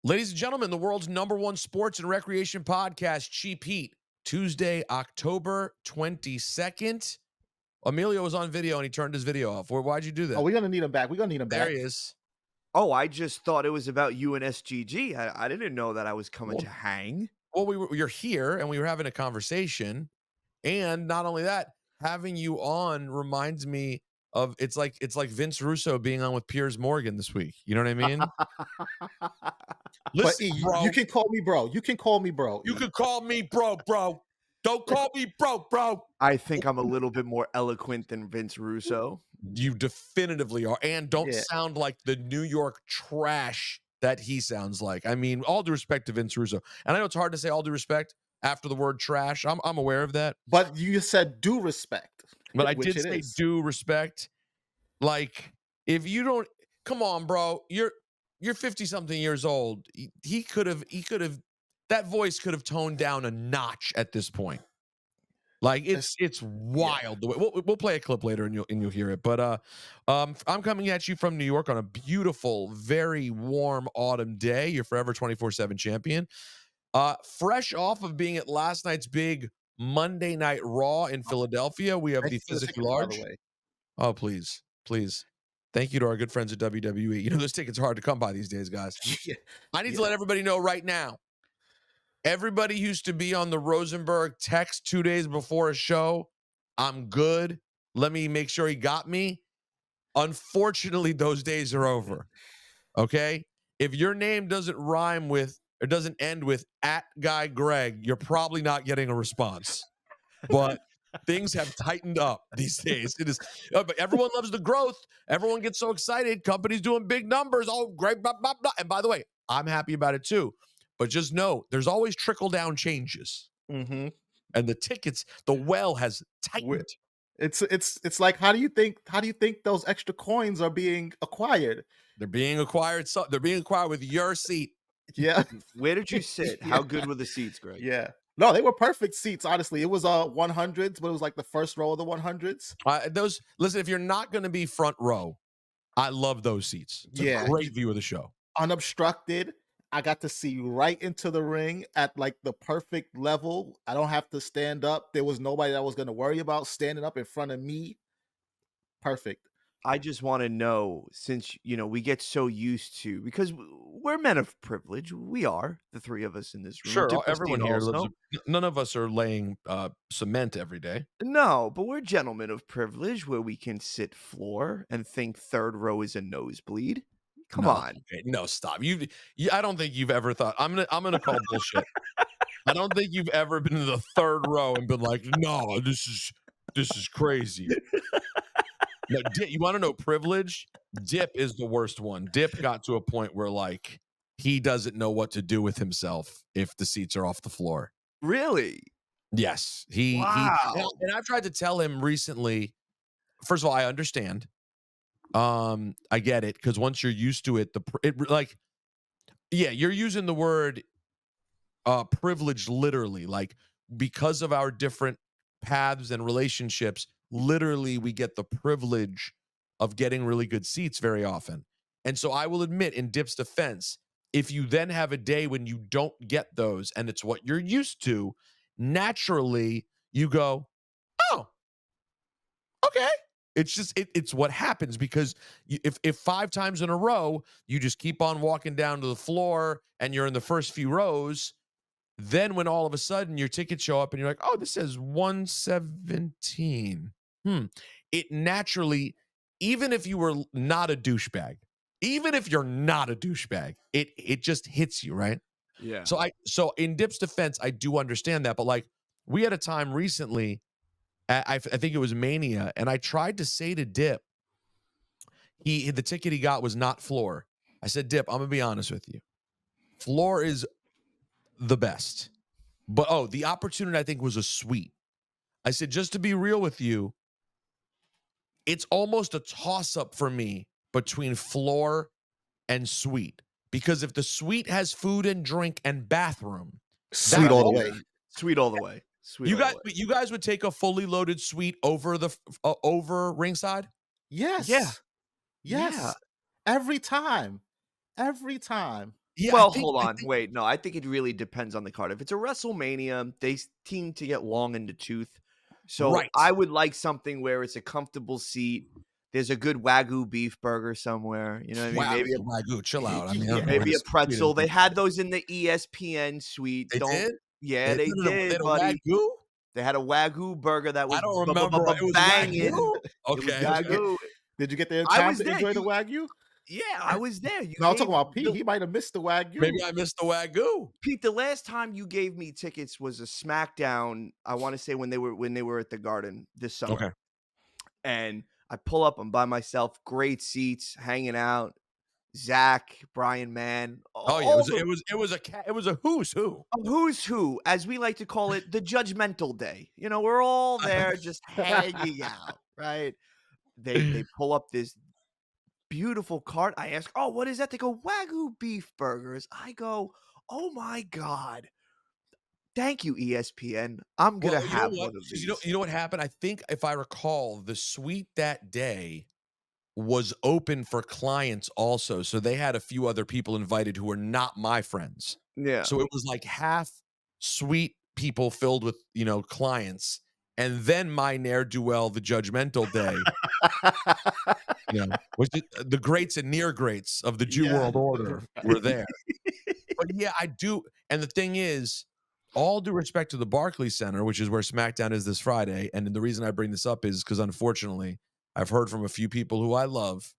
Ladies and gentlemen, the world's #1 sports and recreation podcast, Cheap Heat, Tuesday, October 22nd. Emilio was on video and he turned his video off. Why'd you do that? Oh, we're gonna need him back. We're gonna need him There back. he is. Oh, I just thought it was about you and SGG. I didn't know that I was coming to hang. Well, you're here and we were having a conversation. And not only that, having you on reminds me of it's like Vince Russo being on with Piers Morgan this week. You know what I mean? Listen, but bro, you can call me bro. You can call me bro. You can call me bro. Don't call me bro. I think I'm a little bit more eloquent than Vince Russo. You definitively are. And don't sound like the New York trash that he sounds like. I mean, all due respect to Vince Russo. And I know it's hard to say all due respect after the word trash. I'm aware of that. But you said due respect. But I did say due respect. Like, if you don't, come on, bro. You're 50-something years old. He could have, that voice could have toned down a notch at this point. Like, it's wild. Yeah. We'll play a clip later and you'll hear it. But I'm coming at you from New York on a beautiful, very warm autumn day. You're forever 24/7 champion. Fresh off of being at last night's big Monday Night Raw in Philadelphia, we have the physically large. Oh, please. Thank you to our good friends at WWE. You know, those tickets are hard to come by these days, guys. I need to let everybody know right now. Everybody used to be on the Rosenberg text 2 days before a show. I'm good. Let me make sure he got me. Unfortunately, those days are over. Okay? If your name doesn't rhyme with or doesn't end with @guy Greg, you're probably not getting a response. But things have tightened up these days. It is, but everyone loves the growth. Everyone gets so excited. Companies doing big numbers. Oh, great. Blah, blah, blah. And by the way, I'm happy about it too. But just know there's always trickle-down changes. Mm-hmm. And the tickets, the well has tightened. It's like, how do you think those extra coins are being acquired? They're being acquired. So they're being acquired with your seat. Yeah. Where did you sit? How good were the seats, Greg? Yeah. No, they were perfect seats, honestly. It was 100s, but it was like the first row of the 100s. Listen, if you're not going to be front row, I love those seats. It's a great view of the show. Unobstructed. I got to see right into the ring at like the perfect level. I don't have to stand up. There was nobody that was going to worry about standing up in front of me. Perfect. I just want to know, since, we get so used to, because we're men of privilege. We are, the three of us in this room. Sure, everyone here lives. None of us are laying cement every day. No, but we're gentlemen of privilege where we can sit floor and think third row is a nosebleed. Come on. Okay. No, stop. I don't think you've ever thought, I'm gonna call bullshit. I don't think you've ever been in the third row and been like, no, this is crazy. No, you want to know privilege? Dip is the worst one. Dip got to a point where like he doesn't know what to do with himself if the seats are off the floor. Really? Yes. Wow. And I've tried to tell him recently. First of all, I understand. I get it because once you're used to it, you're using the word privilege literally, like because of our different paths and relationships. Literally, we get the privilege of getting really good seats very often. And so I will admit, in Dip's defense, if you then have a day when you don't get those and it's what you're used to, naturally you go, oh, okay. It's just, it's what happens because if 5 times in a row, you just keep on walking down to the floor and you're in the first few rows, then when all of a sudden your tickets show up and you're like, oh, this says 117. It naturally, even if you were not a douchebag, it just hits you, right? Yeah. So in Dip's defense, I do understand that, but like we had a time recently, I think it was Mania, and I tried to say to Dip, the ticket he got was not floor. I said, Dip, I'm gonna be honest with you. Floor is the best. But the opportunity I think was a suite. I said, just to be real with you, it's almost a toss-up for me between floor and suite. Because if the suite has food and drink and bathroom, sweet all the way. Sweet all the way. Sweet. You guys would take a fully loaded suite over the over ringside? Yes. Yeah. Yes. Yeah. Every time. Yeah, Well, I hold on. think Wait, no, I think it really depends on the card. If it's a WrestleMania, they seem to get long in the tooth. So right. I would like something where it's a comfortable seat. There's a good Wagyu beef burger somewhere. You know what I mean? Wagyu, chill out. I mean, I don't know where Maybe a this pretzel. They had those in the ESPN suite. They Don't. did? Yeah, they No, they did, had a buddy. Wagyu? They had a Wagyu burger that I was don't remember. It was banging. Wagyu? It was Okay. Wagyu. Did you get there in I time was to there. enjoy the Wagyu? Yeah, I was there. You No, I'm talking gave about Pete. He might have missed the Wagyu. Maybe I missed the Wagyu. Pete, the last time you gave me tickets was a SmackDown. I want to say when they were at the Garden this summer. Okay. And I pull up. I'm by myself. Great seats, hanging out. Zach, Brian Mann. Oh yeah, it was a who's who. Who's who, as we like to call it, the judgmental day. You know, we're all there just hanging out, right? They pull up this beautiful cart. I ask, "Oh, what is that?" They go, "Wagyu beef burgers." I go, "Oh my God. Thank you, ESPN. I'm gonna Well, you know have what? one of 'Cause these." you know what happened? I think if I recall, the suite that day was open for clients also. So they had a few other people invited who were not my friends. Yeah. So it was like half suite people filled with, clients, and then my ne'er-do-well, the judgmental day, which the greats and near greats of the Jew Yeah. world order were there. But yeah, I do. And the thing is, all due respect to the Barclays Center, which is where SmackDown is this Friday, and the reason I bring this up is because unfortunately, I've heard from a few people who I love,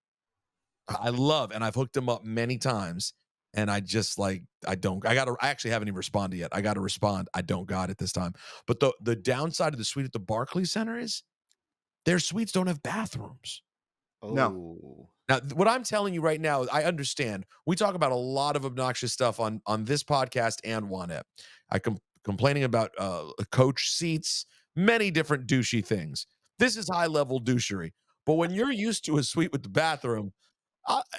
and I've hooked them up many times, and I just I actually haven't even responded yet. I got to respond. I don't got it this time. But the downside of the suite at the Barclays Center is their suites don't have bathrooms. No. Oh. Now, what I'm telling you right now, I understand. We talk about a lot of obnoxious stuff on this podcast and One Ep. Complaining about coach seats, many different douchey things. This is high level douchery. But when you're used to a suite with the bathroom,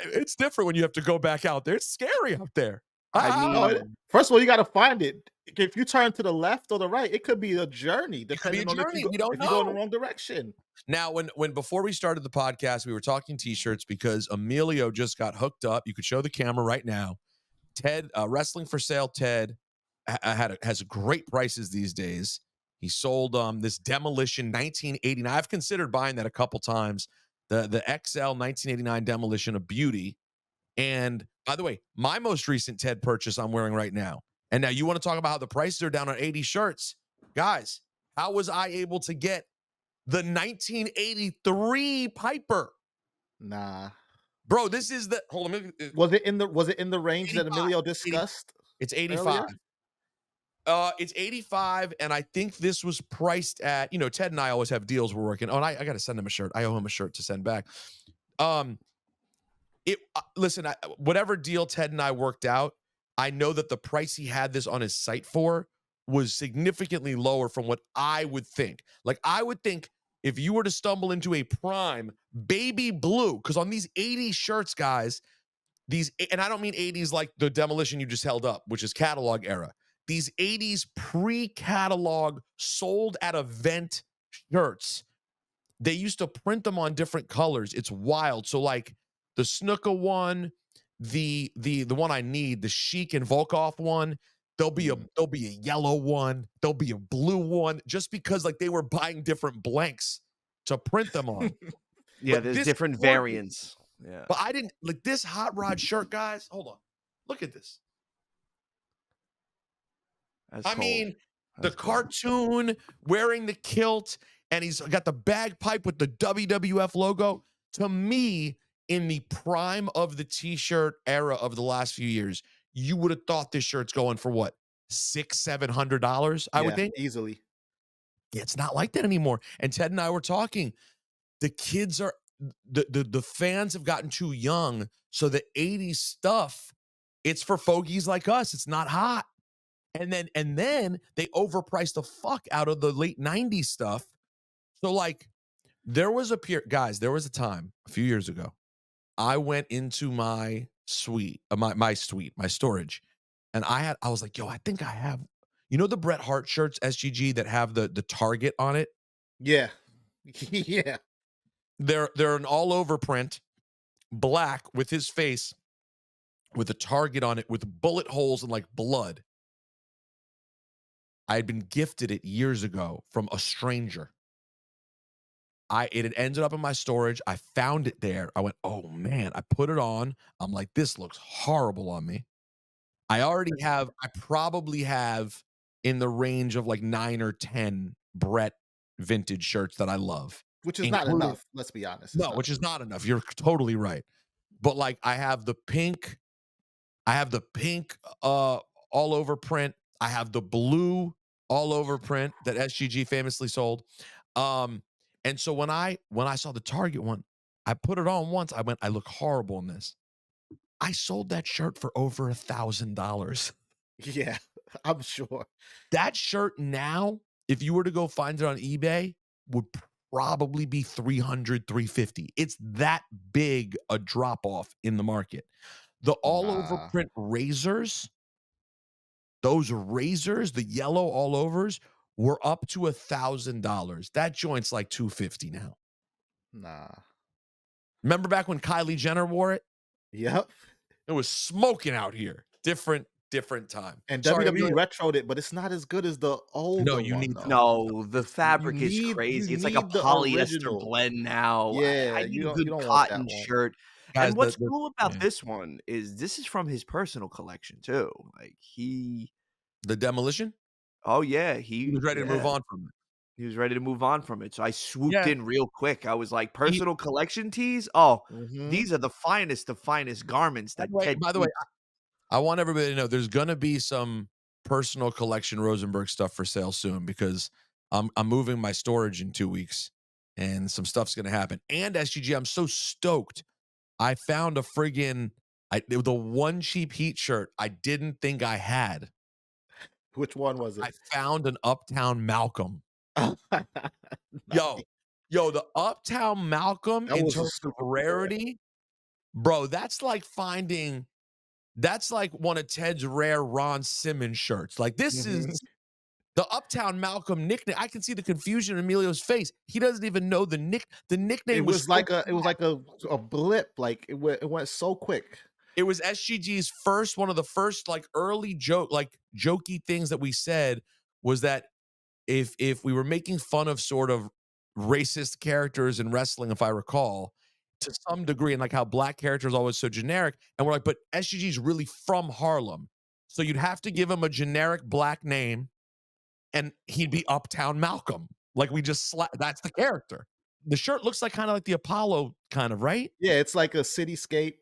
it's different when you have to go back out there. It's scary out there. I No, mean, first of all, you got to find it. If you turn to the left or the right, it could be a journey It could be a depending on journey. We don't if you go in the know. wrong direction. Now, when before we started the podcast, we were talking t-shirts because Emilio just got hooked up. You could show the camera right now. Ted, Wrestling for Sale Ted has great prices these days. He sold this Demolition 1989. I've considered buying that a couple times. The XL 1989 Demolition, a beauty. And by the way, my most recent Ted purchase I'm wearing right now. And now you want to talk about how the prices are down on 80 shirts. Guys, how was I able to get the 1983 Piper? Nah. Bro, this is the hold on. Was it in the range 85, that Emilio discussed? It's 85. Earlier? It's 85, and I think this was priced at, Ted and I always have deals we're working on. I got to send him a shirt. I owe him a shirt to send back. Listen, whatever deal Ted and I worked out, I know that the price he had this on his site for was significantly lower from what I would think. Like, I would think if you were to stumble into a prime baby blue, because on these 80s shirts, guys, and I don't mean 80s like the Demolition you just held up, which is catalog era. These 80s pre-catalog sold at event shirts, they used to print them on different colors. It's wild. So like the Snuka one, the one I need, the Sheik and Volkov one, there'll be a yellow one, there'll be a blue one, just because like they were buying different blanks to print them on. Yeah, there's different variants. Yeah. But I didn't like this hot rod shirt, guys. Hold on. Look at this. That's I cold. mean, That's the cold. cartoon wearing the kilt, and he's got the bagpipe with the WWF logo. To me, in the prime of the t-shirt era of the last few years, you would have thought this shirt's going for what, $600-700? I would think Easily. it's not like that anymore. And Ted and I were talking. The kids are the fans have gotten too young, so the 80s stuff, it's for fogies like us. It's not hot. And then they overpriced the fuck out of the late 90s stuff. So like there was a time a few years ago, I went into my suite, my storage, and I was like, yo, I think I have, the Bret Hart shirts, SGG, that have the target on it? Yeah. Yeah. They're an all over print, black with his face with a target on it with bullet holes and like blood. I had been gifted it years ago from a stranger. It had ended up in my storage. I found it there. I went, oh man, I put it on. I'm like, this looks horrible on me. I probably have in the range of like 9 or 10 Brett vintage shirts that I love. Which is not enough, let's be honest. No, which is not enough. You're totally right. But like I have the pink all over print. I have the blue all over print that SGG famously sold. And so when I saw the Target one, I put it on once. I went, I look horrible in this. I sold that shirt for over $1,000. Yeah, I'm sure. That shirt now, if you were to go find it on eBay, would probably be $300, $350. It's that big a drop off in the market. The all over print razors, those razors, the yellow all overs, were up to $1,000. That joint's like $250 now. Nah. Remember back when Kylie Jenner wore it? Yep. It was smoking out here. Different time. And WWE retroed it, but it's not as good as the old. No, you need no. The fabric is crazy. It's like a polyester blend now. Yeah, I need a good cotton shirt. Guys, and what's cool about this one is this is from his personal collection too. Like the Demolition. Oh yeah, he was ready to move on from it. He was ready to move on from it. So I swooped in real quick. I was like, personal collection tees? Oh, these are the finest of finest garments. By the way, I want everybody to know there's going to be some personal collection Rosenberg stuff for sale soon because I'm moving my storage in 2 weeks and some stuff's going to happen. And SGG, I'm so stoked. I found a friggin' the one cheap Heat shirt I didn't think I had. Which one was it? I found an Uptown Malcolm. Yo, the Uptown Malcolm in terms of rarity, bro, that's like one of Ted's rare Ron Simmons shirts. Like this is the Uptown Malcolm nickname. I can see the confusion in Emilio's face. He doesn't even know the nickname. It was like a blip. Like it went so quick. It was SGG's one of the first like early jokey things that we said was that if we were making fun of sort of racist characters in wrestling, if I recall, to some degree, and like how black characters are always so generic, and we're like, but SGG's really from Harlem, so you'd have to give him a generic black name, and he'd be Uptown Malcolm. Like we just that's the character. The shirt looks like kind of like the Apollo kind of, right? Yeah, it's like a cityscape.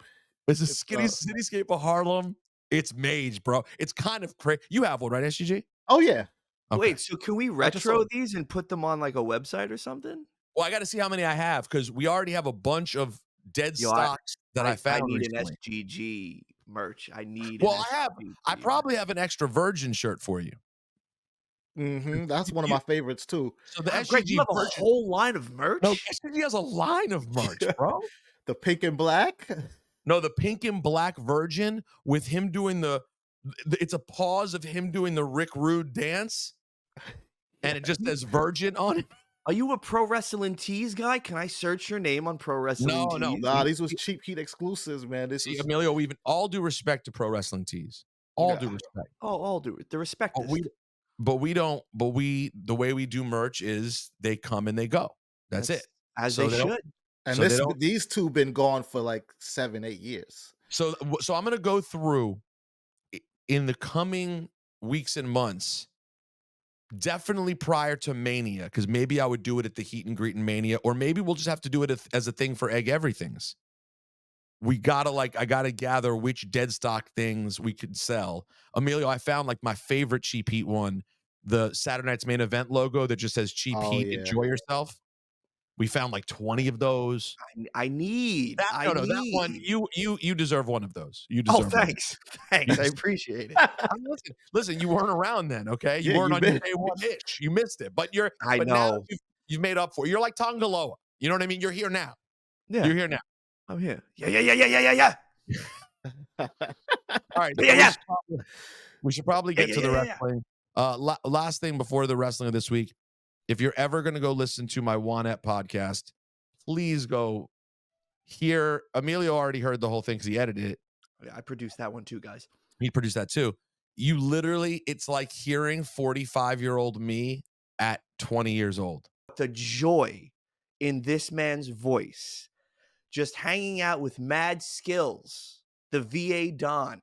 It's a cityscape of Harlem. It's mage, bro. It's kind of crazy. You have one, right, SGG? Oh yeah. Okay. Wait, so can we retro these and put them on like a website or something? Well, I got to see how many I have because we already have a bunch of dead stocks that I found. I need recently. an SGG merch. I probably have an extra Virgin shirt for you. That's one of my favorites too. So the SGG Greg, you have a whole line of merch? No, SGG has a line of merch, bro. The pink and black? No, the pink and black Virgin with him doing it's a pause of him doing the Rick Rude dance, and it just says Virgin on it. Are you a Pro Wrestling Tees guy? Can I search your name on Pro Wrestling Tees? No. Nah, these was cheap Heat exclusives, man. Emilio, we even all due respect to Pro Wrestling Tees. All due respect. All due. The respect is. The way we do merch is they come and they go. That's it. As they should. And these two been gone for like 7-8 years. So I'm gonna go through in the coming weeks and months, definitely prior to Mania, because maybe I would do it at the Heat and Greet and Mania, or maybe we'll just have to do it as a thing for Egg Everythings. I gotta gather which dead stock things we could sell. Emilio, I found like my favorite Cheap Heat one, the Saturday Night's Main Event logo that just says Cheap Heat, enjoy yourself. We found like 20 of those. I need that one. You deserve one of those. You deserve. Thanks. Thanks. I appreciate it. Listen, you weren't around then, okay? You weren't on your day one-ish. You missed it. But know. Now you've made up for it. You're like Tongaloa. You know what I mean? You're here now. Yeah. You're here now. I'm here. Yeah. All right. We should probably get to the wrestling. Last thing before the wrestling of this week. If you're ever going to go listen to my Juanette podcast, please go hear. Emilio already heard the whole thing because he edited it. I produced that one too, guys. He produced that too. You literally, it's like hearing 45-year-old me at 20 years old. The joy in this man's voice, just hanging out with mad skills, the VA Don,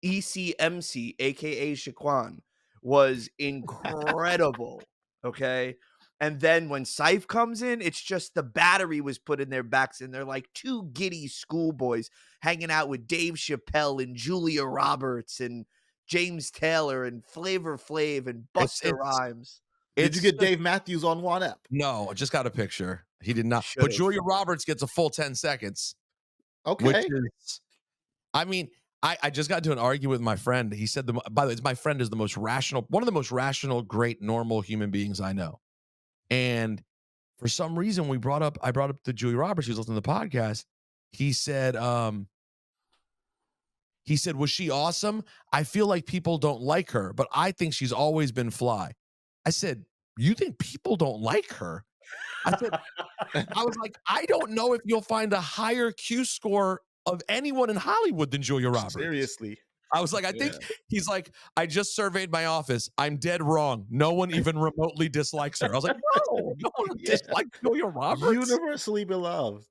ECMC, aka Shaquan, was incredible. Okay. And then when Syph comes in, it's just the battery was put in their backs, and they're like two giddy schoolboys hanging out with Dave Chappelle and Julia Roberts and James Taylor and Flavor Flav and Busta Rhymes. Did you get Dave Matthews on one app? No, I just got a picture. He did not. But Julia Roberts gets a full 10 seconds. Okay. Which is, I mean, I just got into an argument with my friend. He said, by the way, my friend is the most rational, one of the most rational, great, normal human beings I know. And for some reason, I brought up the Julia Roberts, who's listening to the podcast. He said, was she awesome? I feel like people don't like her, but I think she's always been fly. I said, you think people don't like her? I was like, I don't know if you'll find a higher Q score of anyone in Hollywood than Julia Roberts. Seriously. I was like, I think he's like, I just surveyed my office. I'm dead wrong. No one even remotely dislikes her. I was like, no one dislikes Julia Roberts. Universally beloved.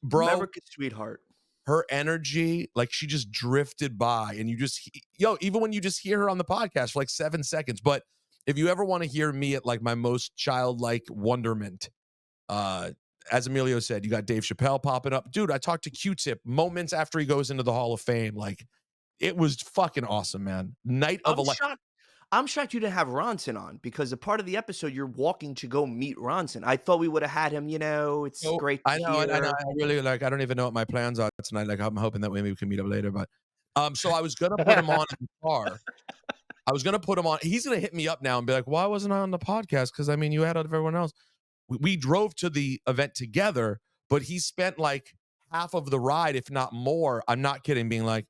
Bro, America's sweetheart. Her energy, like she just drifted by, and you just, even when you just hear her on the podcast for like 7 seconds. But if you ever want to hear me at like my most childlike wonderment, as Emilio said, you got Dave Chappelle popping up. Dude, I talked to Q-Tip moments after he goes into the Hall of Fame. Like, it was fucking awesome, man. Night of election. I'm shocked you didn't have Ronson on, because a part of the episode you're walking to go meet Ronson. I thought we would have had him. It's great. I know. I really I don't even know what my plans are tonight. Like, I'm hoping that maybe we can meet up later. But so I was gonna put him on in the car. I was gonna put him on. He's gonna hit me up now and be like, "Why wasn't I on the podcast?" Because I mean, you had everyone else. We drove to the event together, but he spent like half of the ride, if not more. I'm not kidding, being like,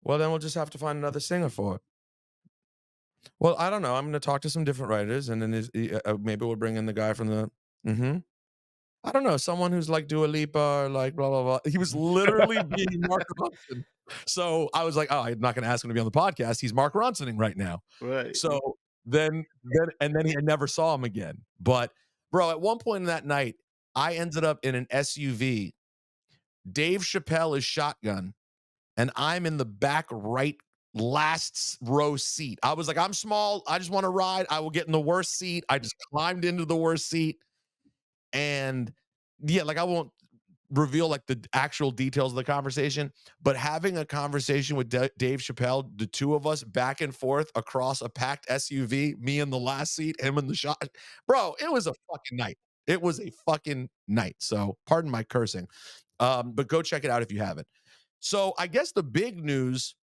well, then we'll just have to find another singer for it. Well, I don't know. I'm going to talk to some different writers, and then maybe we'll bring in the guy from the, I don't know, someone who's like Dua Lipa or like blah, blah, blah. He was literally being Mark Ronson. So I was like, oh, I'm not going to ask him to be on the podcast. He's Mark Ronsoning right now. Right. So then I never saw him again. But bro, at one point in that night, I ended up in an SUV. Dave Chappelle is shotgun, and I'm in the back right last row seat. I was like, I'm small. I just want to ride. I will get in the worst seat. I just climbed into the worst seat. And yeah, like I won't reveal like the actual details of the conversation, but having a conversation with Dave Chappelle, the two of us back and forth across a packed SUV, me in the last seat, him in the shot, bro, it was a fucking night. It was a fucking night. So pardon my cursing, but go check it out if you haven't. So I guess the big news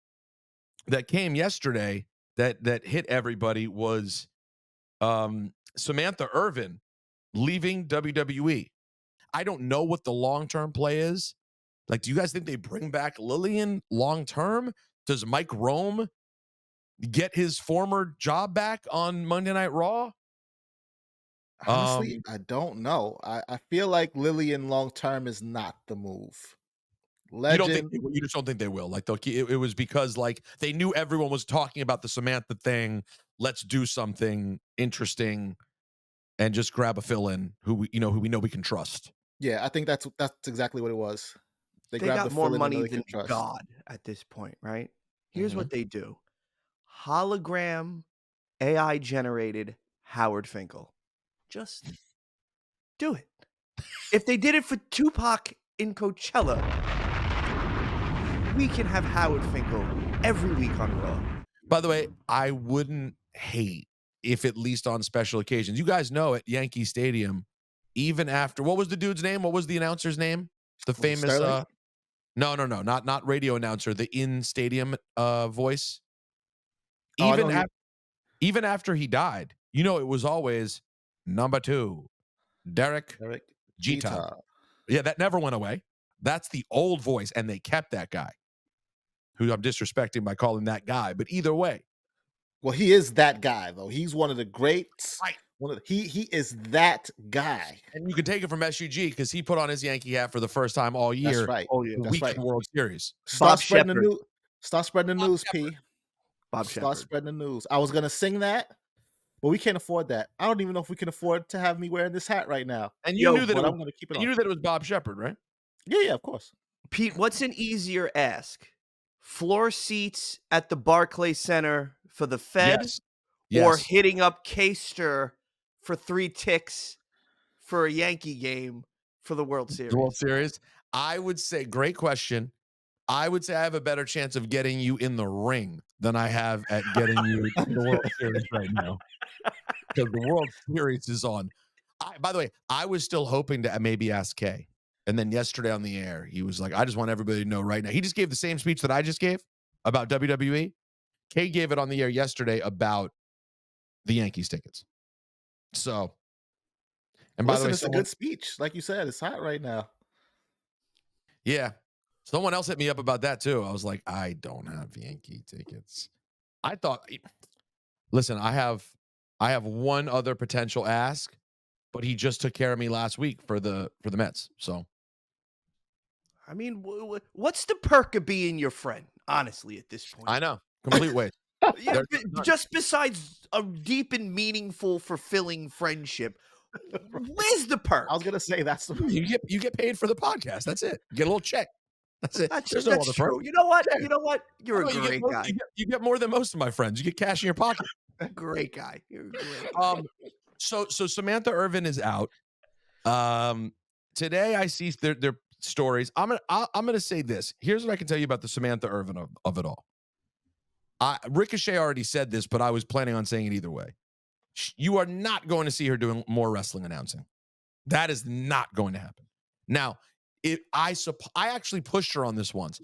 that came yesterday that hit everybody was Samantha Irvin leaving WWE. I don't know what the long-term play is. Like, do you guys think they bring back Lillian long-term? Does Mike Rome get his former job back on Monday Night Raw? Honestly, I don't know. I feel like Lillian long-term is not the move. Legend. You just don't think they will? Like, it was because like they knew everyone was talking about the Samantha thing. Let's do something interesting and just grab a fill-in who we know we can trust. Yeah, I think that's exactly what it was. They got more money than God at this point, right? Here's what they do. Hologram AI generated Howard Finkel. Just do it. If they did it for Tupac in Coachella, we can have Howard Finkel every week on Raw. By the way, I wouldn't hate if at least on special occasions. You guys know at Yankee Stadium, even after, what was the dude's name? What was the announcer's name? The famous no, not radio announcer, the in-stadium voice. Even after he died, it was always number 2, Derek Jeter. Yeah, that never went away. That's the old voice, and they kept that guy, who I'm disrespecting by calling that guy. But either way. Well, he is that guy, though. He's one of the greats. Right. He is that guy. And you can take it from SGG because he put on his Yankee hat for the first time all year. That's right. Oh, yeah. The That's weekend right. World Series. Start spreading the Shepard. news. Start spreading the news, Shepard. P. Bob Start Shepard. spreading the news. I was gonna sing that, but we can't afford that. I don't even know if we can afford to have me wearing this hat right now. And you knew that but it I'm was, gonna keep it you on. knew that it was Bob Shepard, right? Yeah, of course. Pete, what's an easier ask? Floor seats at the Barclays Center for the Fed, or Yes. hitting up Keister for 3 ticks for a Yankee game for the World Series? The World Series. I would say, great question. I would say I have a better chance of getting you in the ring than I have at getting you in the World Series right now. Because the World Series is on. By the way, I was still hoping to maybe ask Kay. And then yesterday on the air, he was like, I just want everybody to know right now. He just gave the same speech that I just gave about WWE. Kay gave it on the air yesterday about the Yankees tickets. So, and by the way, it's a good speech. Like you said, it's hot right now. Yeah. Someone else hit me up about that too. I was like, I don't have Yankee tickets. I thought, listen, I have one other potential ask, but he just took care of me last week for the Mets. So, I mean, what's the perk of being your friend, honestly, at this point? I know. Complete waste. Yeah, just besides a deep and meaningful, fulfilling friendship, where's the perk? I was gonna say that's the you get paid for the podcast. That's it. You get a little check. That's it. That's true. You know what? You know what? You're a great guy. You get more than most of my friends. You get cash in your pocket. A great guy. You're a great guy. So Samantha Irvin is out. Today I see their stories. I'm gonna say this. Here's what I can tell you about the Samantha Irvin of it all. Ricochet already said this, but I was planning on saying it either way. You are not going to see her doing more wrestling announcing. That is not going to happen. Now, I actually pushed her on this once.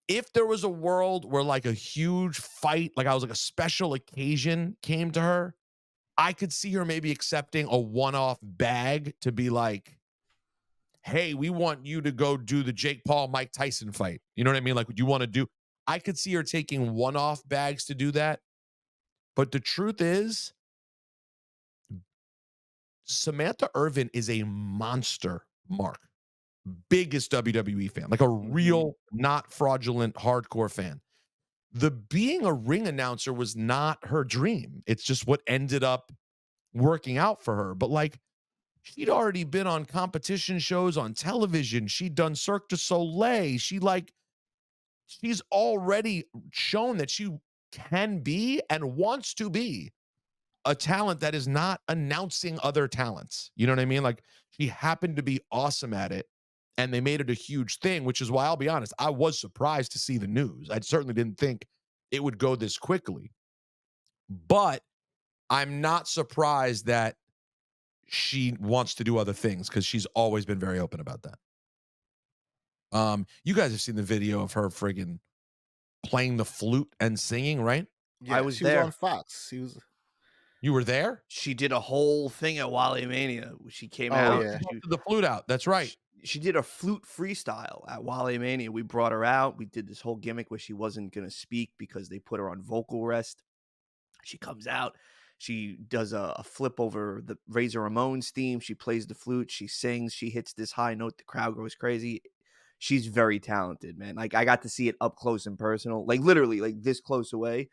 If there was a world where like a huge fight, like I was like a special occasion came to her, I could see her maybe accepting a one-off bag to be like, hey, we want you to go do the Jake Paul, Mike Tyson fight. You know what I mean? Like what you want to do. I could see her taking one-off bags to do that. But the truth is, Samantha Irvin is a monster, Mark. Biggest WWE fan, like a real, not fraudulent, hardcore fan. The being a ring announcer was not her dream. It's just what ended up working out for her. But like, she'd already been on competition shows on television. She'd done Cirque du Soleil. She's already shown that she can be and wants to be a talent that is not announcing other talents. You know what I mean? Like, she happened to be awesome at it, and they made it a huge thing, which is why I'll be honest, I was surprised to see the news. I certainly didn't think it would go this quickly. But I'm not surprised that she wants to do other things because she's always been very open about that. You guys have seen the video of her friggin' playing the flute and singing, right? Yeah, I was she there. was on Fox. You were there? She did a whole thing at Wally Mania. She came Oh, out. yeah. She the flute out. That's right. She did a flute freestyle at Wally Mania. We brought her out. We did this whole gimmick where she wasn't going to speak because they put her on vocal rest. She comes out. She does a flip over the Razor Ramon's theme. She plays the flute. She sings. She hits this high note. The crowd goes crazy. She's very talented, man. Like, I got to see it up close and personal. Like, literally, like this close away.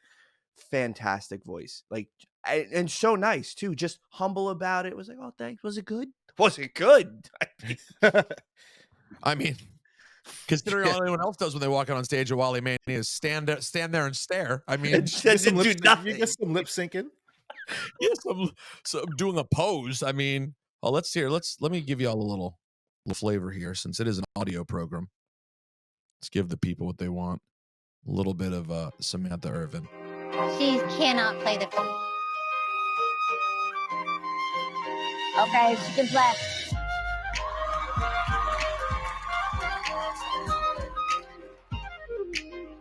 Fantastic voice. Like, and so nice, too. Just humble about it. It was like, oh, thanks. Was it good? Was it good? I mean, considering all anyone else does when they walk out on stage at Wally Mania is stand there and stare. I mean, do nothing. You get some lip syncing. yeah, so doing a pose. I mean, let me give you all a little flavor here, since it is an audio program. Let's give the people what they want. A little bit of Samantha Irvin. She cannot play the flute. Okay, she can play.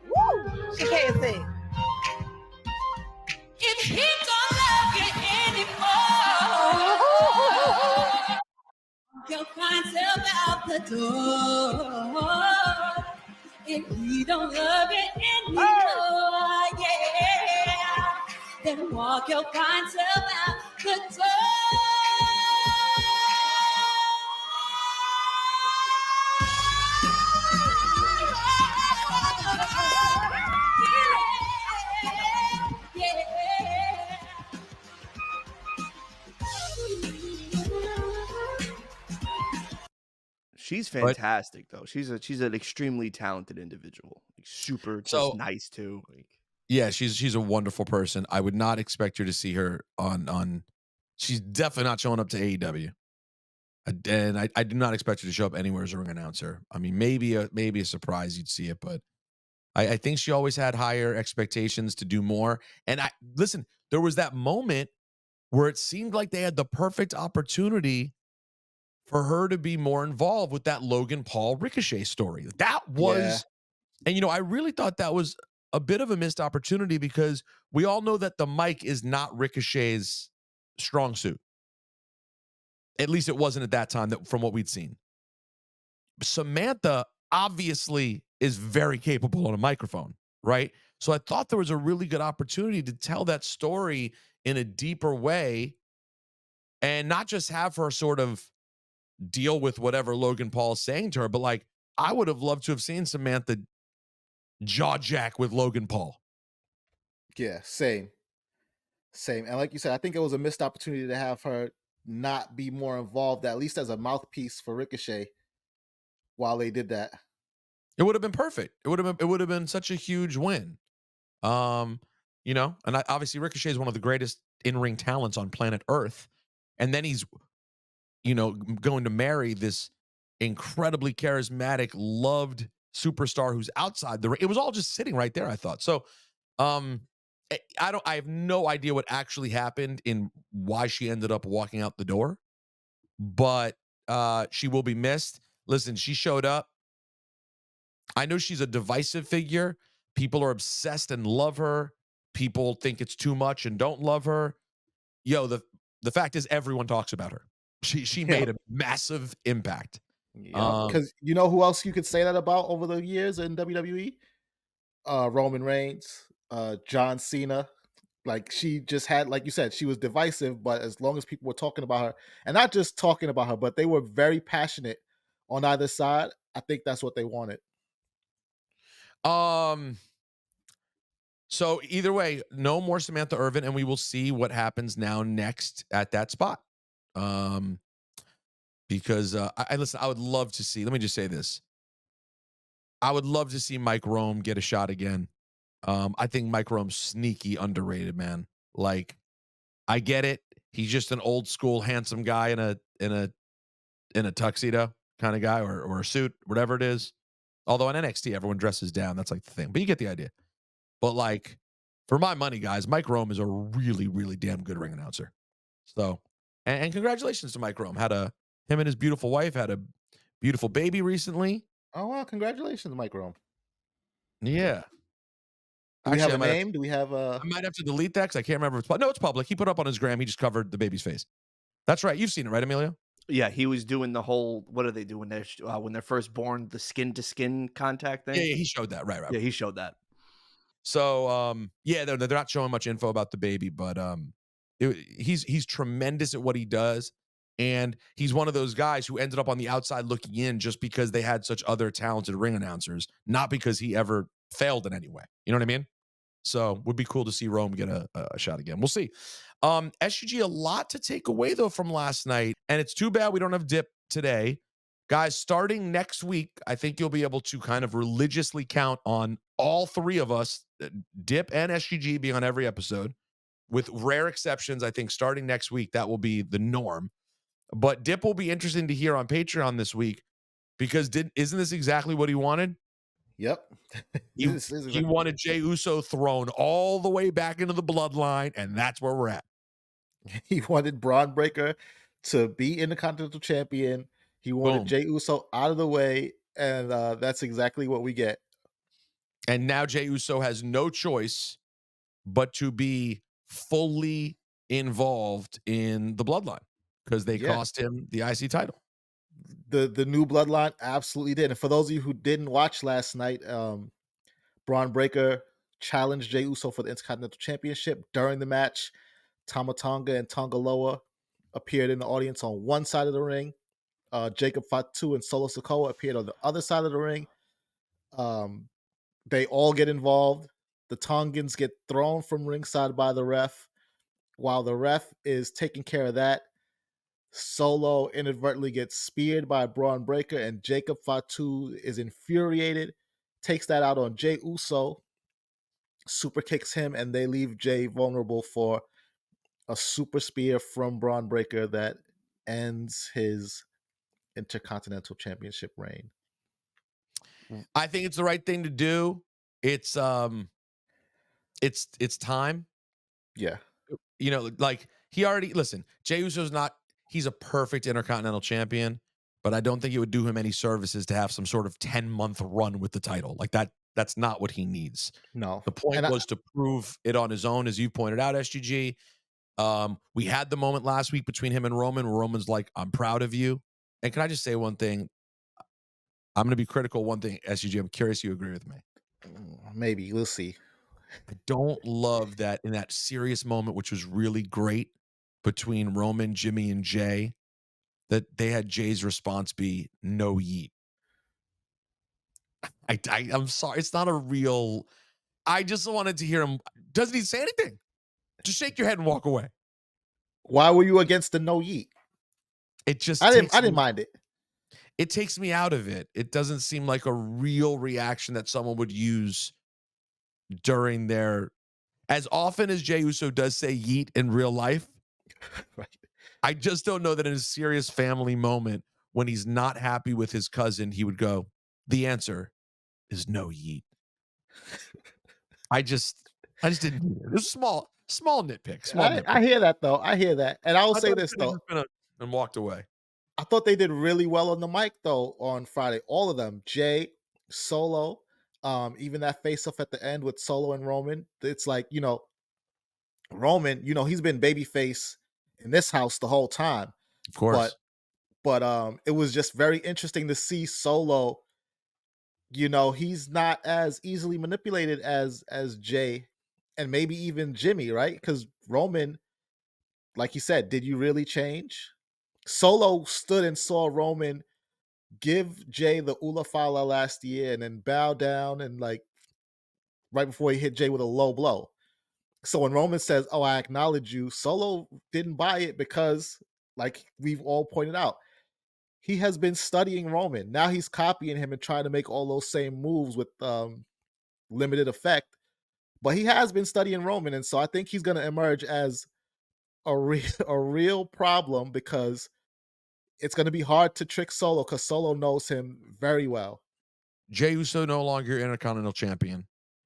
Woo! She can't sing. If he don't love you anymore, you'll find himself out the door. If he don't love you anymore, yeah, then walk, you'll find himself out the door. She's But fantastic, though. She's an extremely talented individual. Like, super just so nice too. Like, yeah, she's a wonderful person. I would not expect her to see her on. She's definitely not showing up to AEW. And I do not expect her to show up anywhere as a ring announcer. I mean, maybe a surprise you'd see it, but I think she always had higher expectations to do more. And listen, there was that moment where it seemed like they had the perfect opportunity for her to be more involved with that Logan Paul Ricochet story. That Yeah. was, and I really thought that was a bit of a missed opportunity because we all know that the mic is not Ricochet's strong suit. At least it wasn't at that time from what we'd seen. Samantha obviously is very capable on a microphone, right? So I thought there was a really good opportunity to tell that story in a deeper way and not just have her sort of deal with whatever Logan Paul is saying to her, but like I would have loved to have seen Samantha jaw jack with Logan Paul. Yeah, same. And like you said, I think it was a missed opportunity to have her not be more involved, at least as a mouthpiece for Ricochet while they did that. It would have been perfect. It would have been such a huge win. And obviously Ricochet is one of the greatest in-ring talents on planet Earth. And then he's, going to marry this incredibly charismatic, loved superstar who's outside the ring. It was all just sitting right there, I thought. So, I have no idea what actually happened in why she ended up walking out the door, but she will be missed. Listen, she showed up. I know she's a divisive figure. People are obsessed and love her. People think it's too much and don't love her. The fact is everyone talks about her. She made a massive impact. Yeah, because you know who else you could say that about over the years in WWE? Roman Reigns, John Cena. Like she just had, like you said, she was divisive, but as long as people were talking about her, and not just talking about her, but they were very passionate on either side, I think that's what they wanted. So either way, no more Samantha Irvin, and we will see what happens now next at that spot. Because listen, I would love to see. Let me just say this: I would love to see Mike Rome get a shot again. I think Mike Rome's sneaky underrated, man. Like, I get it. He's just an old school handsome guy in a tuxedo kind of guy or a suit, whatever it is. Although in NXT, everyone dresses down. That's like the thing. But you get the idea. But like, for my money, guys, Mike Rome is a really, really damn good ring announcer. So, and congratulations to Mike Rome. Him and his beautiful wife had a beautiful baby recently. Oh wow! Congratulations, Mike Rome. Yeah. Do we have a name? Do we have a? I might have to delete that because I can't remember. No, it's public. He put up on his gram. He just covered the baby's face. That's right. You've seen it, right, Emilio? Yeah, he was doing the whole. What do they do when they're first born? The skin to skin contact thing. Yeah, he showed that. Right. Yeah, he showed that. So, they're not showing much info about the baby, but he's tremendous at what he does, and he's one of those guys who ended up on the outside looking in just because they had such other talented ring announcers, not because he ever failed in any way. You know what I mean? So, would be cool to see Rome get a shot again. We'll see. SGG, a lot to take away though from last night, and it's too bad we don't have Dip today. Guys, starting next week, I think you'll be able to kind of religiously count on all three of us, Dip and SGG, being on every episode. With rare exceptions, I think starting next week, that will be the norm. But Dip will be interesting to hear on Patreon this week because isn't this exactly what he wanted? Yep. He wanted Jey Uso thrown all the way back into the bloodline, and that's where we're at. He wanted Braun Breaker to be Intercontinental Champion. He wanted Jey Uso out of the way, and that's exactly what we get. And now Jey Uso has no choice but to be fully involved in the bloodline because they cost him the IC title. The new bloodline absolutely did. And for those of you who didn't watch last night, Braun Breaker challenged Jey Uso for the Intercontinental Championship. During the match, Tama Tonga and Tonga Loa appeared in the audience on one side of the ring. Jacob Fatu and Solo Sikoa appeared on the other side of the ring. They all get involved. The Tongans get thrown from ringside by the ref. While the ref is taking care of that, Solo inadvertently gets speared by Braun Breaker, and Jacob Fatu is infuriated, takes that out on Jey Uso, super kicks him, and they leave Jey vulnerable for a super spear from Braun Breaker that ends his Intercontinental Championship reign. I think it's the right thing to do. It's time. Yeah. You know, like he already listen, Jey Uso's not he's a perfect Intercontinental Champion, but I don't think it would do him any services to have some sort of 10-month run with the title. Like that's not what he needs. No. The point was to prove it on his own, as you pointed out, SGG. We had the moment last week between him and Roman where Roman's like, I'm proud of you. And can I just say one thing? I'm going to be critical. One thing, SGG, I'm curious you agree with me. Maybe. We'll see. I don't love that in that serious moment, which was really great between Roman, Jimmy, and Jey, that they had Jay's response be no yeet. I'm sorry. It's not a real. I just wanted to hear him. Doesn't he say anything? Just shake your head and walk away. Why were you against the no yeet? It just I didn't mind it. It takes me out of it. It doesn't seem like a real reaction that someone would use during their, as often as Jey Uso does say yeet in real life. Right. I just don't know that in a serious family moment when he's not happy with his cousin, he would go, the answer is no yeet. I just didn't do it. It's a small nitpick. Nitpick. I hear that though. I hear that. And I will say this though. And walked away. I thought they did really well on the mic though on Friday. All of them. Jey, Solo, even that face off at the end with Solo and Roman. It's like, Roman, he's been babyface in this house the whole time. Of course. But it was just very interesting to see Solo. He's not as easily manipulated as Jey and maybe even Jimmy, right? Because Roman, like he said, did you really change? Solo stood and saw Roman give Jey the Ula Fala last year and then bow down and like right before he hit Jey with a low blow. So when Roman says, "Oh, I acknowledge you," Solo didn't buy it because, like we've all pointed out, he has been studying Roman. Now he's copying him and trying to make all those same moves with limited effect. But he has been studying Roman, and so I think he's going to emerge as a real problem because it's going to be hard to trick Solo because Solo knows him very well. Jey Uso no longer Intercontinental Champion.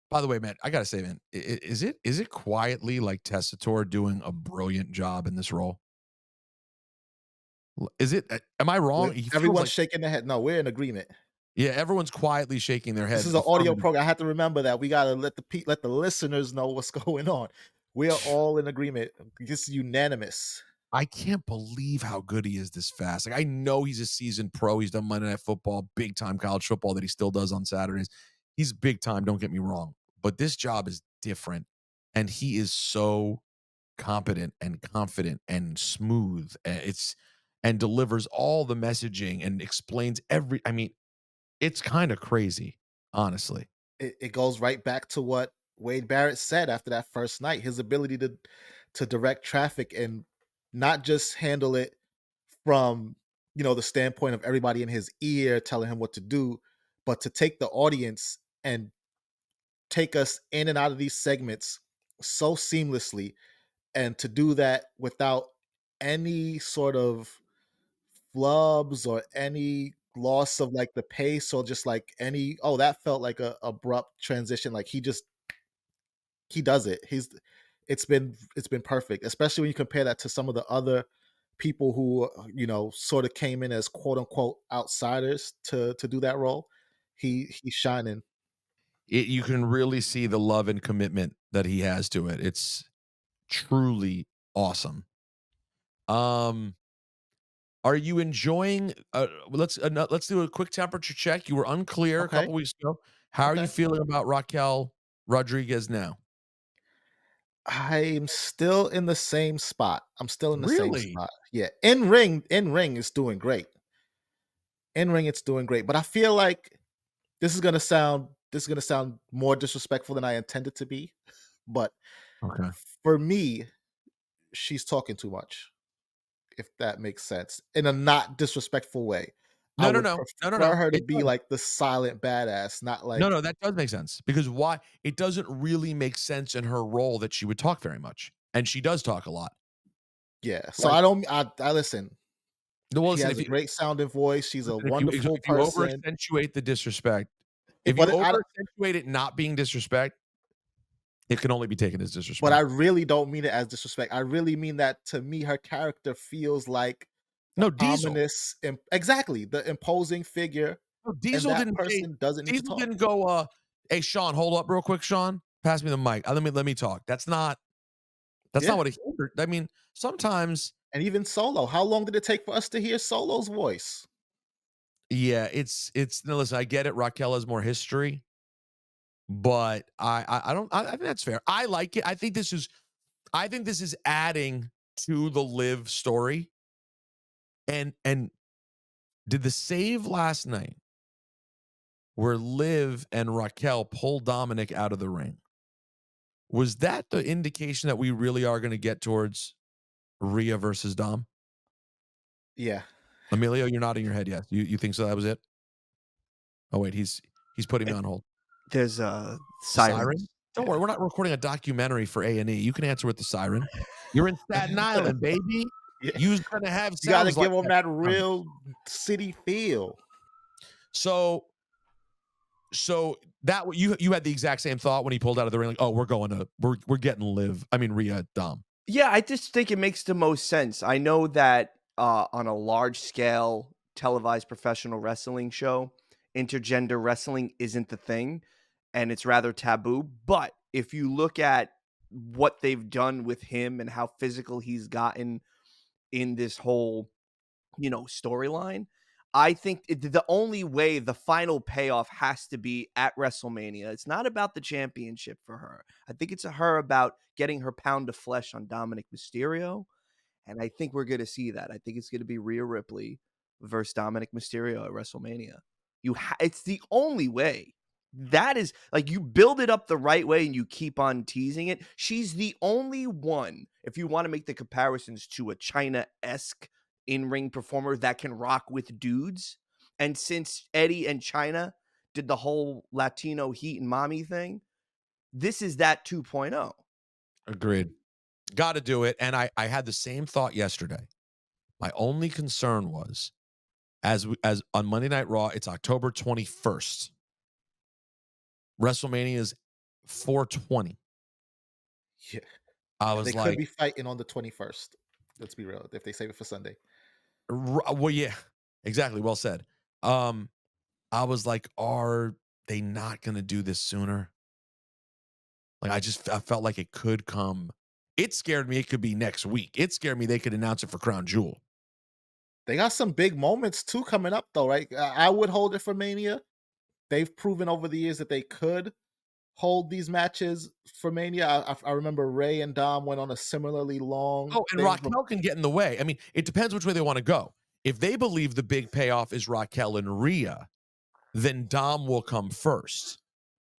By the way, man, I gotta say, man, is it quietly like Tessitore doing a brilliant job in this role? Is it? Am I wrong? Everyone's shaking their head. No, we're in agreement. Yeah, everyone's quietly shaking their head. This is an audio program. I have to remember that we gotta let the listeners know what's going on. We are all in agreement. This is unanimous. I can't believe how good he is this fast. Like I know he's a seasoned pro. He's done Monday Night Football, big time college football that he still does on Saturdays. He's big time. Don't get me wrong, but this job is different, and he is so competent and confident and smooth. And delivers all the messaging and explains every. I mean, it's kind of crazy, honestly. It goes right back to what Wade Barrett said after that first night. His ability to direct traffic and not just handle it from the standpoint of everybody in his ear telling him what to do, but to take the audience and take us in and out of these segments so seamlessly, and to do that without any sort of flubs or any loss of like the pace or just like that felt like a abrupt transition. Like he does it. It's been perfect, especially when you compare that to some of the other people who sort of came in as quote unquote outsiders to do that role. He's shining. You can really see the love and commitment that he has to it. It's truly awesome. Are you enjoying? Let's do a quick temperature check. You were unclear a couple weeks ago. How are you feeling about Raquel Rodriguez now? I'm still in the same spot. I'm still in the same Really? spot. Yeah. In ring, it's doing great. In ring, it's doing great. But I feel like this is gonna sound more disrespectful than I intended to be. But Okay. for me, she's talking too much. if that makes sense, in a not disrespectful way. No, I no, would no. No, no, prefer no. her to It be does. like the silent badass, not like No, that does make sense. Because why? It doesn't really make sense in her role that she would talk very much. And she does talk a lot. yeah. So Like, I listen. well, She listen, has a great sounding voice. She's a wonderful if you over person. accentuate the disrespect, if you But over accentuate it not being disrespect, it can only be taken as disrespect. But I really don't mean it as disrespect. I really mean that to me, her character feels like the Diesel. ominous, exactly, the imposing figure. No, Diesel and that didn't person doesn't need to Diesel talk. didn't go, hey Sean, hold up real quick, Sean. Pass me the mic. Let me talk. That's not what he I mean, sometimes. And even Solo, how long did it take for us to hear Solo's voice? Yeah, it's no, listen, I get it. Raquel has more history, but I think that's fair. I like it. I think this is adding to the Liv story. And did the save last night where Liv and Raquel pull Dominik out of the ring, was that the indication that we really are going to get towards Rhea versus Dom? Yeah. Emilio, you're nodding your head yes. You think so? That was it? Oh wait, he's putting me on hold. There's a siren. Don't worry, we're not recording a documentary for A&E. You can answer with the siren. You're in Staten Island, baby. Yeah. You're gonna have You gotta sounds give like them that real city feel. So that you had the exact same thought when he pulled out of the ring, like, oh, we're getting Rhea Dom. Yeah, I just think it makes the most sense. I know that on a large scale televised professional wrestling show, intergender wrestling isn't the thing, and it's rather taboo. But if you look at what they've done with him and how physical he's gotten in this whole, storyline, I think the only way the final payoff has to be at WrestleMania. It's not about the championship for her. I think it's her about getting her pound of flesh on Dominik Mysterio. And I think we're going to see that. I think it's going to be Rhea Ripley versus Dominik Mysterio at WrestleMania. It's the only way. That is, like, you build it up the right way and you keep on teasing it. She's the only one, if you want to make the comparisons to a China-esque in-ring performer that can rock with dudes. And since Eddie and China did the whole Latino heat and mommy thing, this is that 2.0. Agreed. Got to do it. And I had the same thought yesterday. My only concern was, as on Monday Night Raw, it's October 21st. WrestleMania is 4/20. Yeah. I was they like, could be fighting on the 21st. Let's be real. If they save it for Sunday. well, yeah, exactly. Well said. I was like, are they not going to do this sooner? Like, I felt like it could come. It scared me. It could be next week. It scared me. They could announce it for Crown Jewel. They got some big moments too coming up though, right? I would hold it for Mania. They've proven over the years that they could hold these matches for Mania. I remember Ray and Dom went on a similarly long. Oh, and Raquel can get in the way. I mean, it depends which way they want to go. If they believe the big payoff is Raquel and Rhea, then Dom will come first.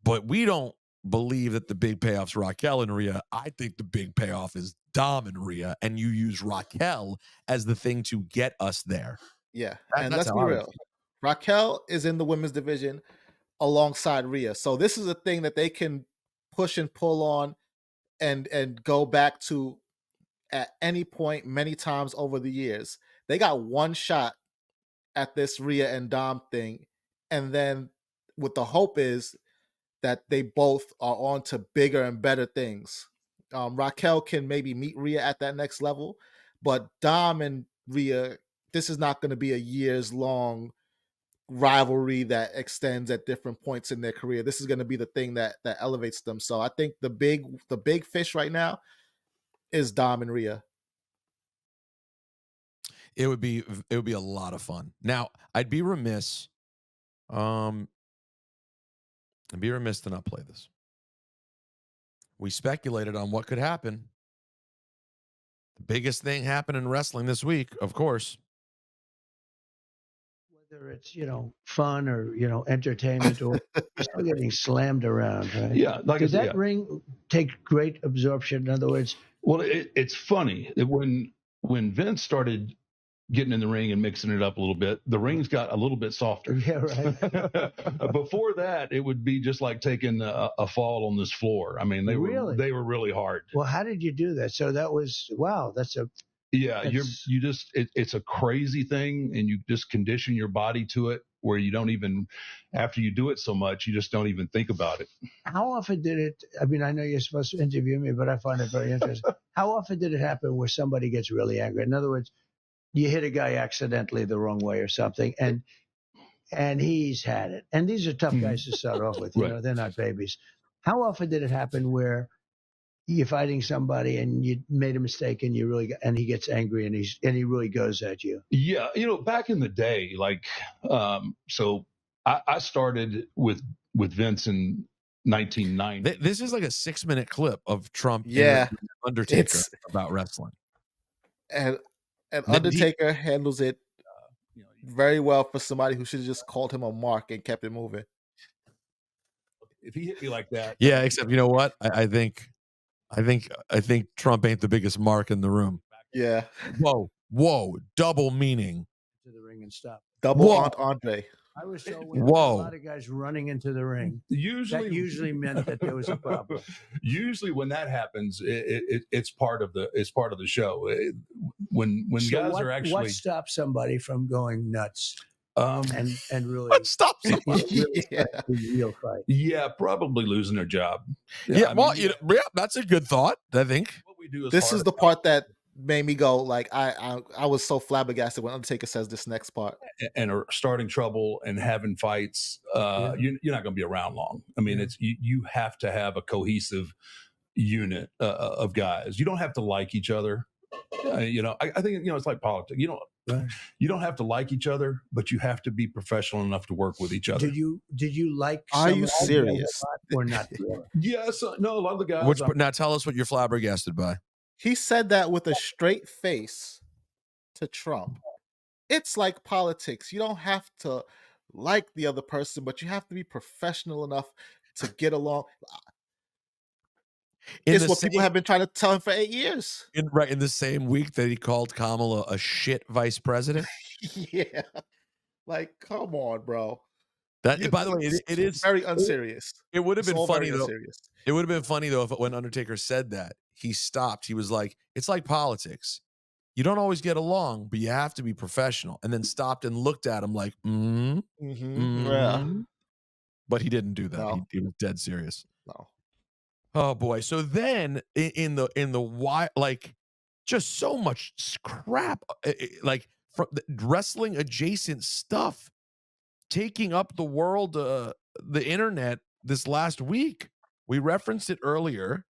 But we don't believe that the big payoff's Raquel and Rhea. I think the big payoff is Dom and Rhea, and you use Raquel as the thing to get us there. Yeah, and let's be real. Raquel is in the women's division alongside Rhea. So this is a thing that they can push and pull on and go back to at any point many times over the years. They got one shot at this Rhea and Dom thing, and then what the hope is that they both are on to bigger and better things. Raquel can maybe meet Rhea at that next level, but Dom and Rhea, this is not going to be a years long rivalry that extends at different points in their career. This is going to be the thing that elevates them. So I think the big fish right now is Dom and Rhea. It would be a lot of fun. Now, I'd be remiss to not play this. We speculated on what could happen. The biggest thing happened in wrestling this week, of course. Whether it's, fun or, entertainment, or you're still getting slammed around, right? Yeah. Does that ring take great absorption? In other words, well, it's funny that when when Vince started getting in the ring and mixing it up a little bit, the rings got a little bit softer. Yeah, right. Before that, it would be just like taking a fall on this floor. I mean, they were really hard. Well, how did you do that? So that was, wow, it's a crazy thing, and you just condition your body to it where you don't even, after you do it so much, you just don't even think about it. How often did it, I mean, I know you're supposed to interview me, but I find it very interesting. How often did it happen where somebody gets really angry? In other words, you hit a guy accidentally the wrong way or something, and he's had it. And these are tough guys to start off with. You know, they're not babies. How often did it happen where you're fighting somebody and you made a mistake and he gets angry and he really goes at you? Yeah, back in the day, like, so I started with Vince in 1990. This is like a 6-minute clip of Trump and Undertaker about wrestling. And Undertaker handles it very well for somebody who should have just called him a mark and kept it moving. If he hit me like that, yeah. Except you know what? I think Trump ain't the biggest mark in the room. Yeah. Whoa. Double meaning. To the ring and stop. Double Aunt Andre. I was so with a lot of guys running into the ring. That usually meant that there was a problem. Usually, when that happens, it's part of the show. When guys are actually, what stops somebody from going nuts? And really, what stops somebody? Real fight. Yeah, probably losing their job. Yeah, that's a good thought. I think what we do is this is the part that made me go like I was so flabbergasted when Undertaker says this next part. And are starting trouble and having fights. You're not going to be around long. I mean, it's you have to have a cohesive unit of guys. You don't have to like each other. I think it's like politics. You don't have to like each other, but you have to be professional enough to work with each other. Did you like? Are you serious or not? Really? Yes. No. A lot of the guys. Now tell us what you're flabbergasted by. He said that with a straight face to Trump. It's like politics. You don't have to like the other person, but you have to be professional enough to get along. It's what people have been trying to tell him for 8 years. In the same week that he called Kamala a shit vice president. Yeah. Like, come on, bro. That, by the way, it is very unserious. It would have been funny though. It would have been funny though if when Undertaker said that, he stopped. He was like, "It's like politics. You don't always get along, but you have to be professional." And then stopped and looked at him like, Yeah. But he didn't do that. No. He was dead serious. No. Oh boy. So then in the why, like, just so much crap, like from wrestling adjacent stuff taking up the world, the internet this last week. We referenced it earlier.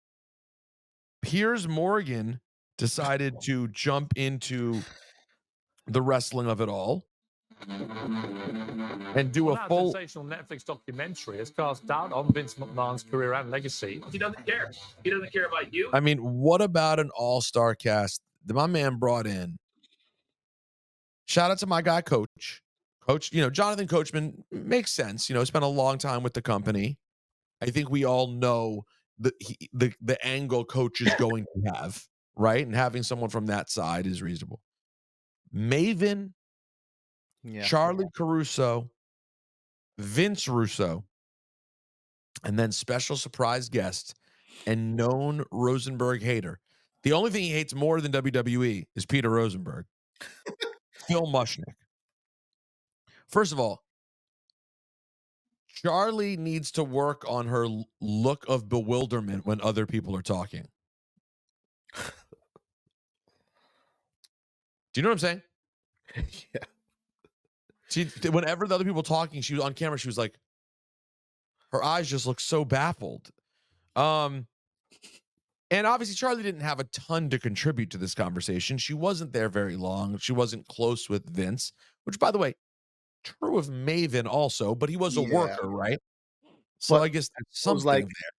Piers Morgan decided to jump into the wrestling of it all and do a full sensational Netflix documentary has cast doubt on Vince McMahon's career and legacy. He doesn't care. He doesn't care about you. I mean, what about an all-star cast that my man brought in? Shout out to my guy, Coach, Jonathan Coachman. Makes sense. Spent a long time with the company. I think we all know the angle Coach is going to have, right? And having someone from that side is reasonable. Maven, Charlie Caruso, Vince Russo, and then special surprise guest and known Rosenberg hater. The only thing he hates more than WWE is Peter Rosenberg. Phil Mushnik. First of all, Charlie needs to work on her look of bewilderment when other people are talking. Do you know what I'm saying? Yeah. Whenever the other people were talking, she was on camera. She was like, her eyes just looked so baffled. And obviously, Charlie didn't have a ton to contribute to this conversation. She wasn't there very long. She wasn't close with Vince, which, by the way, true of Maven also, but he was a worker, right? So I guess that's something like there.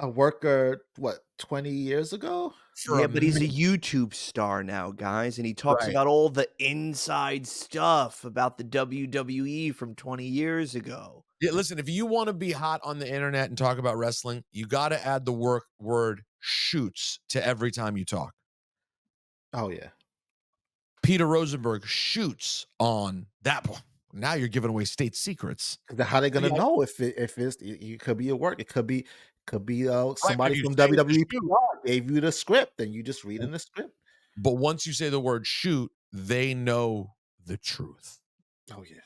A worker, 20 years ago? Yeah, but he's a YouTube star now, guys, and he talks about all the inside stuff about the WWE from 20 years ago. Yeah, listen, if you want to be hot on the internet and talk about wrestling, you got to add the word shoots to every time you talk. Oh yeah. Peter Rosenberg shoots on that. Now you're giving away state secrets. How they gonna Yeah. know if it could be a work? It could be somebody you from say the WWE shoot. gave you the script and you just read in the script. But once you say the word shoot, they know the truth. Oh yeah.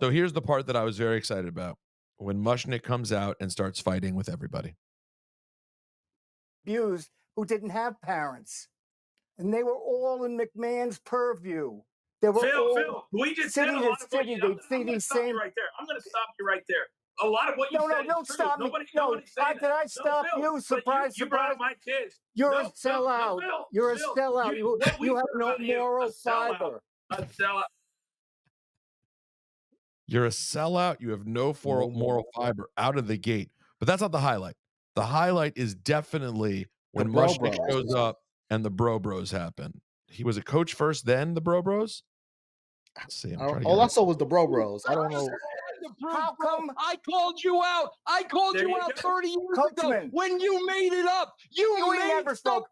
So here's the part that I was very excited about when Mushnik comes out and starts fighting with everybody. Abused who didn't have parents, and they were all in McMahon's purview. They were Phil, we just said a lot of what city. you They know, see I'm going to these stop same. you right there. I'm going to stop you right there. A lot of what you No, said don't is true. stop me. Nobody's saying Did I that. stop Phil, you? but Surprise, you brought surprise. up my kids. You're a No, sellout. Phil, You're a Phil, sellout. what we You have said no about you, moral a sellout. fiber. A sellout. You're a sellout. You have no moral fiber out of the gate. But that's not the highlight. The highlight is definitely when Bro Mushnik Bros. shows up and the Bro Bros happen. He was a coach first, then the Bro Bros. Let's see. I'm trying to All get I saw was the Bro Bros. I don't know. How come? I called you out. I called you out 30 years ago when you made it up. You made never stuff spoke.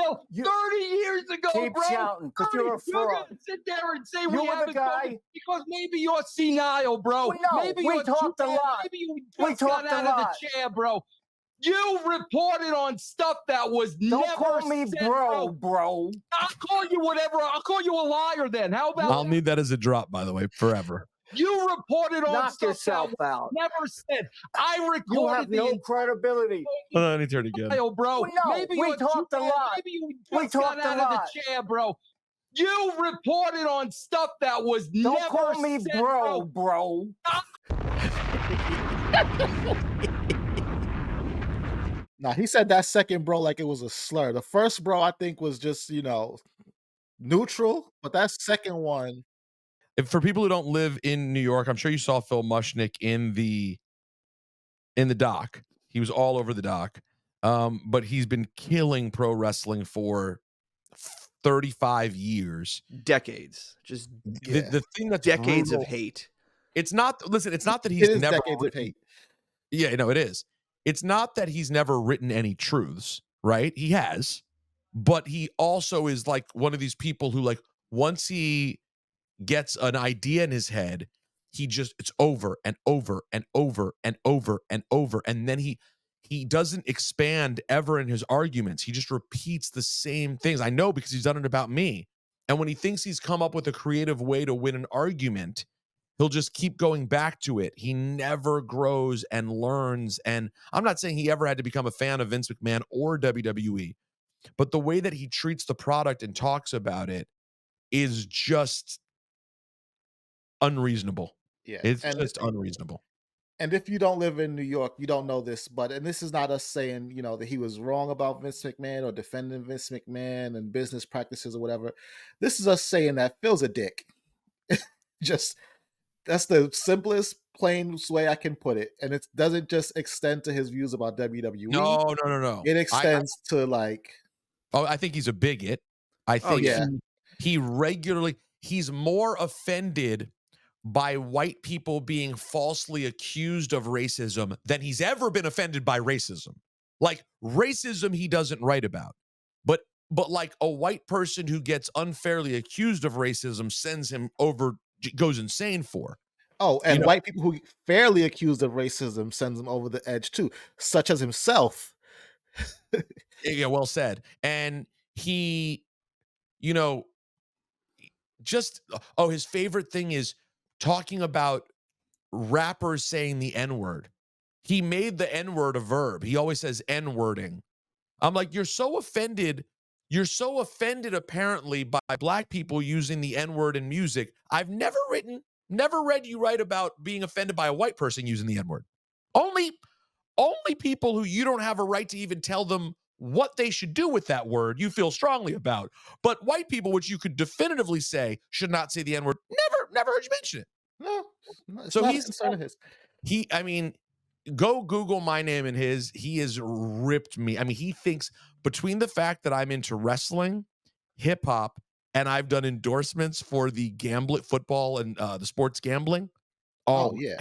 up, Phil. 30 years ago, Keep bro. shouting, 'cause you're a You're fraud. gonna sit there and say You we were the haven't guy- spoken because maybe you're senile, bro. Well, no, maybe we you're talked too a bad. lot. Maybe you We just got talked a out of lot. the chair, bro. You reported on stuff that was Don't never call me said, bro. I'll call you whatever. I'll call you a liar then. How about I'll need that as a drop, by the way, forever. you reported on Knock stuff yourself that out. never said. I recorded You have the no credibility. Hold on, I need to hear it again. entire bro. Well, no, maybe we you're talked too a bad. lot. Maybe you We just got talked a out of lot. the chair, bro. You reported on stuff that was Don't never call me said, bro. Nah, he said that second bro like it was a slur. The first bro, I think, was just, neutral, but that second one. If for people who don't live in New York, I'm sure you saw Phil Mushnik in the doc. He was all over the doc. But he's been killing pro wrestling for 35 years. Decades. Just The thing that's decades brutal, of hate. it's not that It he's is never decades of written, hate. Yeah, no, it is. It's not that he's never written any truths, right? He has, but he also is like one of these people who, like, once he gets an idea in his head, it's over and over and over and over and over, and then he doesn't expand ever in his arguments. He just repeats the same things. I know because he's done it about me. And when he thinks he's come up with a creative way to win an argument, he'll just keep going back to it. He never grows and learns. And I'm not saying he ever had to become a fan of Vince McMahon or WWE, but the way that he treats the product and talks about it is just unreasonable. Yeah. It's just unreasonable. And if you don't live in New York, you don't know this, and this is not us saying, that he was wrong about Vince McMahon or defending Vince McMahon and business practices or whatever. This is us saying that Phil's a dick. Just, that's the simplest, plainest way I can put it. And it doesn't just extend to his views about WWE. No. It extends to like... Oh, I think he's a bigot. I think he's more offended by white people being falsely accused of racism than he's ever been offended by racism. Like, racism he doesn't write about. But like a white person who gets unfairly accused of racism sends him over, goes insane for. Oh, and white people who fairly accused of racism sends them over the edge too, such as himself. Yeah, well said. And he, his favorite thing is talking about rappers saying the N-word. He made the N-word a verb. He always says N-wording. I'm like, you're so offended. You're so offended apparently by black people using the N-word in music. I've never read you write about being offended by a white person using the N-word. Only people who you don't have a right to even tell them what they should do with that word you feel strongly about. But white people, which you could definitively say should not say the N-word, never heard you mention it. No, it's so not he's a concern of his. Go Google my name and his. He has ripped me. I mean, he thinks between the fact that I'm into wrestling, hip hop, and I've done endorsements for the football and the sports gambling. Oh yeah.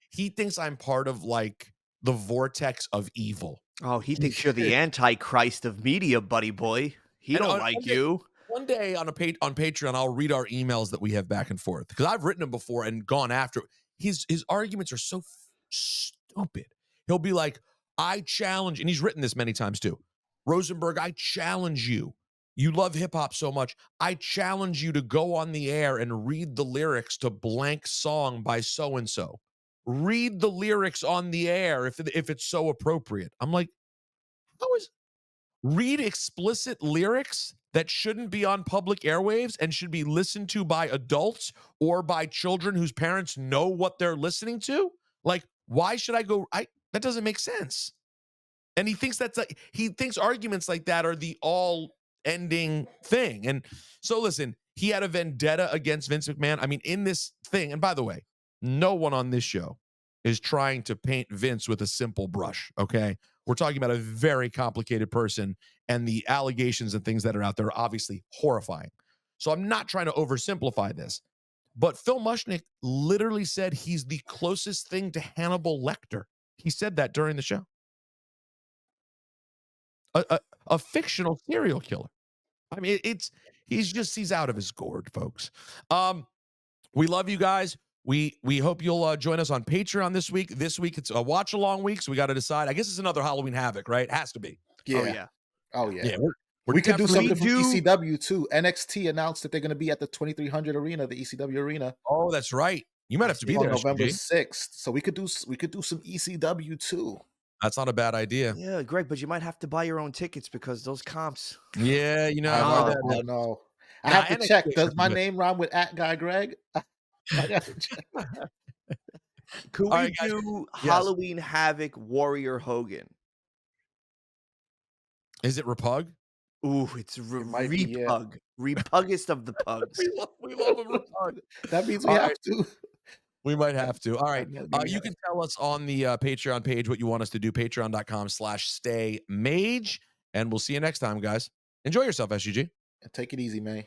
He thinks I'm part of like the vortex of evil. Oh, he thinks you're the antichrist of media, buddy boy. He don't like you. one day on Patreon, I'll read our emails that we have back and forth because I've written them before and gone after. His arguments are so stupid. He'll be like, I challenge, and he's written this many times too. Rosenberg, I challenge you. You love hip hop so much. I challenge you to go on the air and read the lyrics to blank song by so and so. Read the lyrics on the air if it's so appropriate. I'm like, read explicit lyrics that shouldn't be on public airwaves and should be listened to by adults or by children whose parents know what they're listening to? Like, why should I go? That doesn't make sense. And he thinks he thinks arguments like that are the all-ending thing. And so listen, he had a vendetta against Vince McMahon. I mean, in this thing, and by the way, no one on this show is trying to paint Vince with a simple brush, okay? We're talking about a very complicated person, and the allegations and things that are out there are obviously horrifying. So I'm not trying to oversimplify this, but Phil Mushnik literally said he's the closest thing to Hannibal Lecter. He said that during the show. A fictional serial killer. I mean, he's out of his gourd, folks. We love you guys. We hope you'll join us on Patreon this week. This week it's a watch along week, so we got to decide. I guess it's another Halloween Havoc, right? It has to be. Yeah. Oh yeah. Yeah, we could do something from ECW too. NXT announced that they're going to be at the 2300 arena, the ECW arena. Oh, that's right. You might have to be there November 6th. So we could do some ECW too. That's not a bad idea. Yeah, Greg, but you might have to buy your own tickets because those comps. Yeah, you know. I know. I have to check. Does my name rhyme with @guy Greg? I got to check. Could we do Halloween Havoc Warrior Hogan? Is it Repug? Ooh, it's Repug. Repuggest of the pugs. we love a Repug. That means we have to. We might have to. All right. You can tell us on the Patreon page what you want us to do. Patreon.com/staymage. And we'll see you next time, guys. Enjoy yourself, SGG. Take it easy, man.